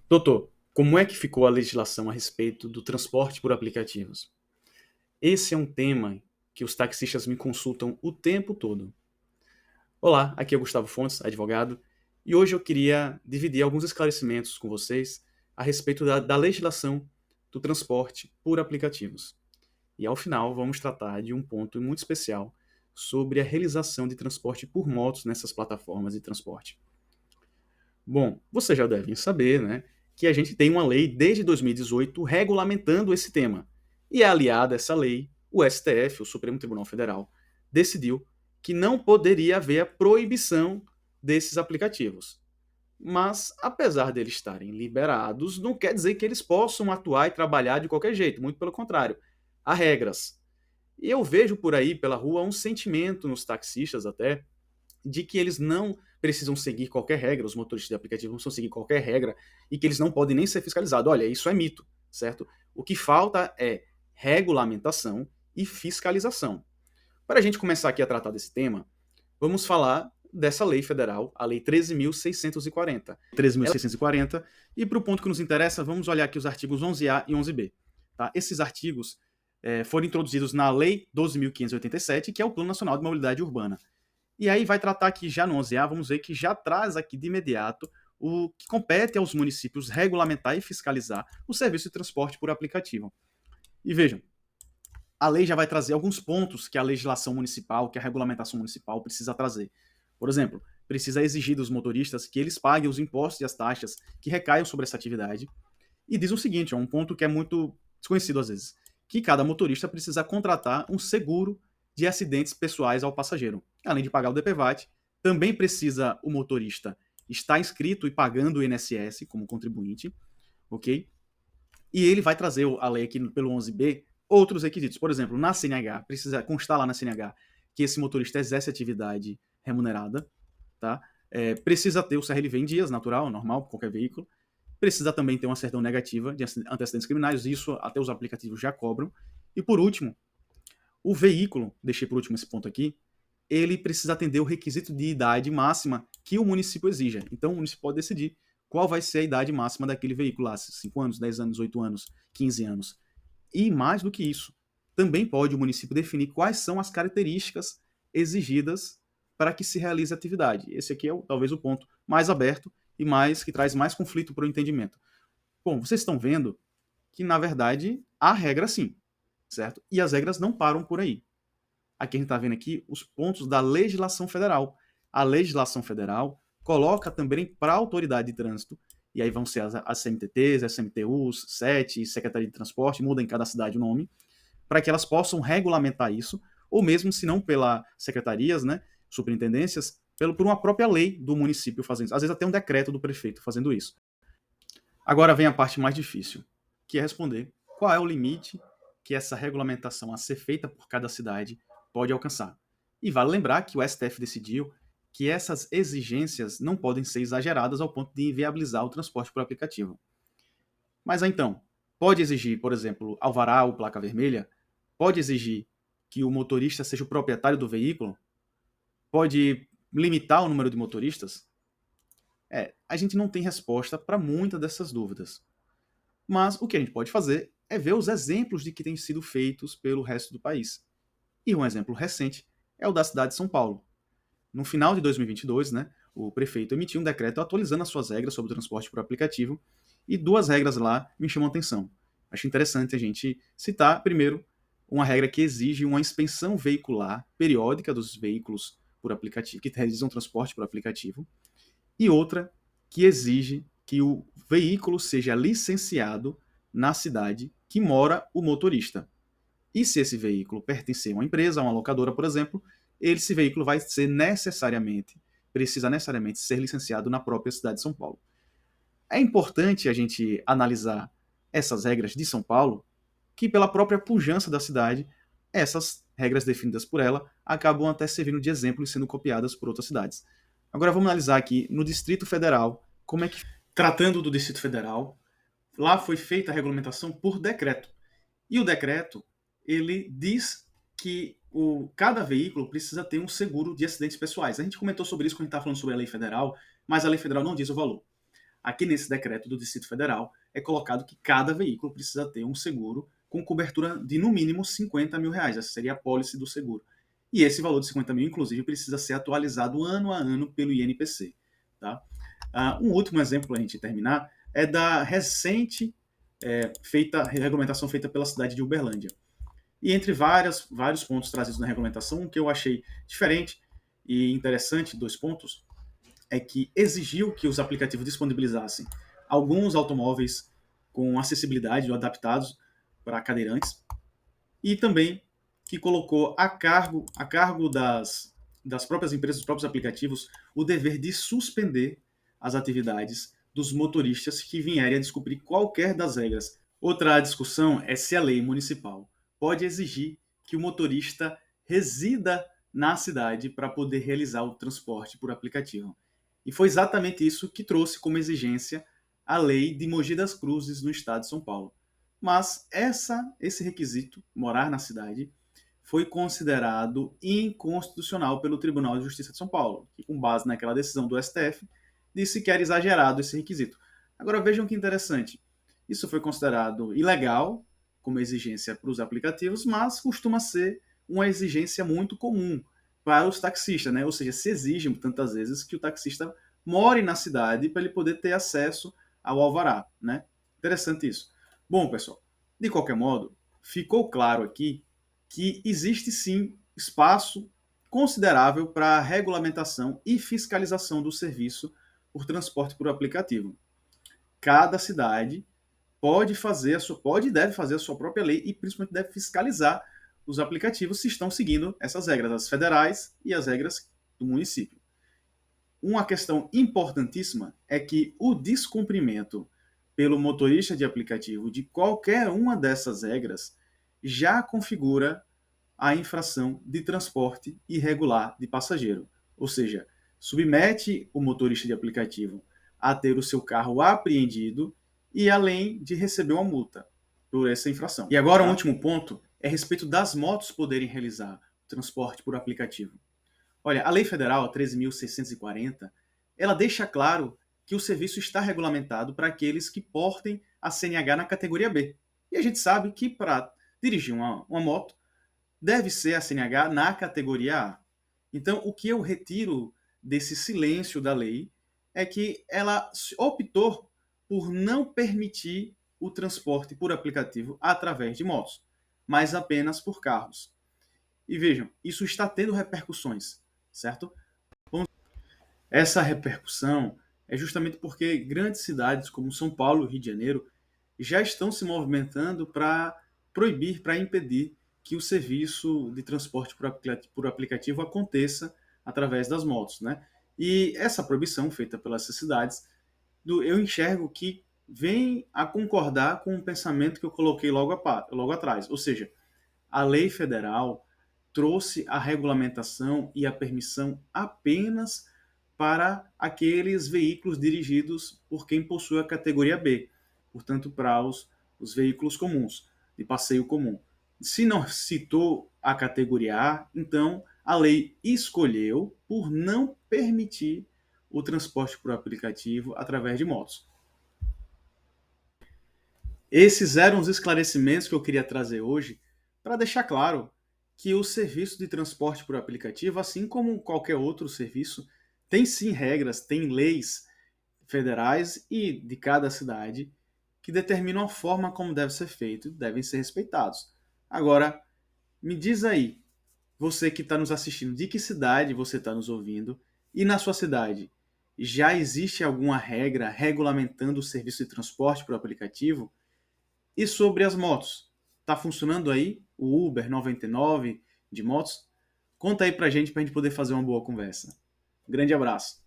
Doutor, como é que ficou a legislação a respeito do transporte por aplicativos? Esse é um tema que os taxistas me consultam o tempo todo. Olá, aqui é o Gustavo Fontes, advogado, e hoje eu queria dividir alguns esclarecimentos com vocês a respeito da legislação do transporte por aplicativos. E ao final vamos tratar de um ponto muito especial sobre a realização de transporte por motos nessas plataformas de transporte. Bom, vocês já devem saber, né, que a gente tem uma lei desde 2018 regulamentando esse tema. E aliada a essa lei, o STF, o Supremo Tribunal Federal, decidiu que não poderia haver a proibição desses aplicativos. Mas, apesar deles estarem liberados, não quer dizer que eles possam atuar e trabalhar de qualquer jeito, muito pelo contrário. Há regras. E eu vejo por aí, pela rua, um sentimento nos taxistas até, de que eles não precisam seguir qualquer regra, os motoristas de aplicativo não precisam seguir qualquer regra e que eles não podem nem ser fiscalizados. Olha, isso é mito, certo? O que falta é regulamentação e fiscalização. Para a gente começar aqui a tratar desse tema, vamos falar dessa lei federal, a Lei 13.640. 13.640, e para o ponto que nos interessa, vamos olhar aqui os artigos 11A e 11B. Tá? Esses artigos foram introduzidos na Lei 12.587, que é o Plano Nacional de Mobilidade Urbana. E aí vai tratar aqui já no 11A, vamos ver que já traz aqui de imediato o que compete aos municípios regulamentar e fiscalizar o serviço de transporte por aplicativo. E vejam, a lei já vai trazer alguns pontos que a legislação municipal, que a regulamentação municipal precisa trazer. Por exemplo, precisa exigir dos motoristas que eles paguem os impostos e as taxas que recaiam sobre essa atividade. E diz o seguinte, é um ponto que é muito desconhecido às vezes, que cada motorista precisa contratar um seguro de acidentes pessoais ao passageiro. Além de pagar o DPVAT, também precisa o motorista estar inscrito e pagando o INSS como contribuinte, ok? E ele vai trazer a lei aqui pelo 11B outros requisitos. Por exemplo, na CNH, precisa constar lá na CNH que esse motorista exerce atividade remunerada, tá? Precisa ter o CRLV em dias, natural, normal, por qualquer veículo. Precisa também ter uma certidão negativa de antecedentes criminais, isso até os aplicativos já cobram. E por último, o veículo, deixei por último esse ponto aqui, ele precisa atender o requisito de idade máxima que o município exija. Então o município pode decidir qual vai ser a idade máxima daquele veículo lá, 5 anos, 10 anos, 8 anos, 15 anos. E mais do que isso, também pode o município definir quais são as características exigidas para que se realize a atividade. Esse aqui é talvez o ponto mais aberto e mais que traz mais conflito para o entendimento. Bom, vocês estão vendo que, na verdade, há regra sim, certo? E as regras não param por aí. Aqui a gente está vendo aqui os pontos da legislação federal. A legislação federal coloca também para a autoridade de trânsito, e aí vão ser as CMTTs, SMTUs, SET, Secretaria de Transporte, muda em cada cidade o nome, para que elas possam regulamentar isso, ou mesmo, se não pela secretarias, né, superintendências, por uma própria lei do município fazendo isso. Às vezes até um decreto do prefeito fazendo isso. Agora vem a parte mais difícil, que é responder qual é o limite que essa regulamentação a ser feita por cada cidade pode alcançar. E vale lembrar que o STF decidiu que essas exigências não podem ser exageradas ao ponto de inviabilizar o transporte por aplicativo. Mas então, pode exigir, por exemplo, alvará ou placa vermelha? Pode exigir que o motorista seja o proprietário do veículo? Pode limitar o número de motoristas? A gente não tem resposta para muitas dessas dúvidas. Mas o que a gente pode fazer é ver os exemplos de que têm sido feitos pelo resto do país. E um exemplo recente é o da cidade de São Paulo. No final de 2022, né, o prefeito emitiu um decreto atualizando as suas regras sobre o transporte por aplicativo, e duas regras lá me chamam a atenção. Acho interessante a gente citar, primeiro, uma regra que exige uma inspeção veicular periódica dos veículos por aplicativo, que realizam transporte por aplicativo, e outra que exige que o veículo seja licenciado na cidade que mora o motorista. E se esse veículo pertencer a uma empresa, a uma locadora, por exemplo, esse veículo vai ser precisa necessariamente ser licenciado na própria cidade de São Paulo. É importante a gente analisar essas regras de São Paulo, que pela própria pujança da cidade, essas regras definidas por ela acabam até servindo de exemplo e sendo copiadas por outras cidades. Agora vamos analisar aqui no Distrito Federal, como é que... Tratando do Distrito Federal, lá foi feita a regulamentação por decreto. E o decreto, ele diz que cada veículo precisa ter um seguro de acidentes pessoais. A gente comentou sobre isso quando a gente estava falando sobre a lei federal, mas a lei federal não diz o valor. Aqui nesse decreto do Distrito Federal é colocado que cada veículo precisa ter um seguro com cobertura de no mínimo R$ 50.000. Essa seria a pólice do seguro. E esse valor de 50 mil, inclusive, precisa ser atualizado ano a ano pelo INPC. Tá? Um último exemplo para a gente terminar é da recente regulamentação feita pela cidade de Uberlândia. E entre vários pontos trazidos na regulamentação, o que eu achei diferente e interessante, 2 pontos, é que exigiu que os aplicativos disponibilizassem alguns automóveis com acessibilidade ou adaptados para cadeirantes e também que colocou a cargo das próprias empresas, dos próprios aplicativos, o dever de suspender as atividades dos motoristas que vierem a descumprir qualquer das regras. Outra discussão é se a lei municipal pode exigir que o motorista resida na cidade para poder realizar o transporte por aplicativo. E foi exatamente isso que trouxe como exigência a lei de Mogi das Cruzes no estado de São Paulo. Mas esse requisito, morar na cidade, foi considerado inconstitucional pelo Tribunal de Justiça de São Paulo, que, com base naquela decisão do STF, disse que era exagerado esse requisito. Agora vejam que interessante. Isso foi considerado ilegal como exigência para os aplicativos, mas costuma ser uma exigência muito comum para os taxistas, né? Ou seja, se exige tantas vezes que o taxista more na cidade para ele poder ter acesso ao alvará, né? Interessante isso. Bom, pessoal, de qualquer modo, ficou claro aqui que existe sim espaço considerável para a regulamentação e fiscalização do serviço por transporte por aplicativo. Cada cidade pode e deve fazer a sua própria lei e principalmente deve fiscalizar os aplicativos se estão seguindo essas regras, as federais e as regras do município. Uma questão importantíssima é que o descumprimento pelo motorista de aplicativo de qualquer uma dessas regras já configura a infração de transporte irregular de passageiro, ou seja, submete o motorista de aplicativo a ter o seu carro apreendido e além de receber uma multa por essa infração. E agora um último ponto é a respeito das motos poderem realizar o transporte por aplicativo. Olha, a Lei Federal 13.640, ela deixa claro que o serviço está regulamentado para aqueles que portem a CNH na categoria B. E a gente sabe que para dirigir uma moto, deve ser a CNH na categoria A. Então, o que eu retiro desse silêncio da lei é que ela optou por não permitir o transporte por aplicativo através de motos, mas apenas por carros. E vejam, isso está tendo repercussões, certo? Essa repercussão é justamente porque grandes cidades como São Paulo e Rio de Janeiro já estão se movimentando para proibir, para impedir que o serviço de transporte por aplicativo aconteça através das motos, né? E essa proibição feita pelas cidades, eu enxergo que vem a concordar com o pensamento que eu coloquei logo atrás, ou seja, a lei federal trouxe a regulamentação e a permissão apenas para aqueles veículos dirigidos por quem possui a categoria B, portanto, para os veículos comuns, de passeio comum. Se não citou a categoria A, então a lei escolheu por não permitir o transporte por aplicativo através de motos. Esses eram os esclarecimentos que eu queria trazer hoje para deixar claro que o serviço de transporte por aplicativo, assim como qualquer outro serviço, tem sim regras, tem leis federais e de cada cidade que determinam a forma como deve ser feito e devem ser respeitados. Agora, me diz aí, você que está nos assistindo, de que cidade você está nos ouvindo e na sua cidade já existe alguma regra regulamentando o serviço de transporte por aplicativo? E sobre as motos, está funcionando aí o Uber 99 de motos? Conta aí pra gente poder fazer uma boa conversa. Grande abraço.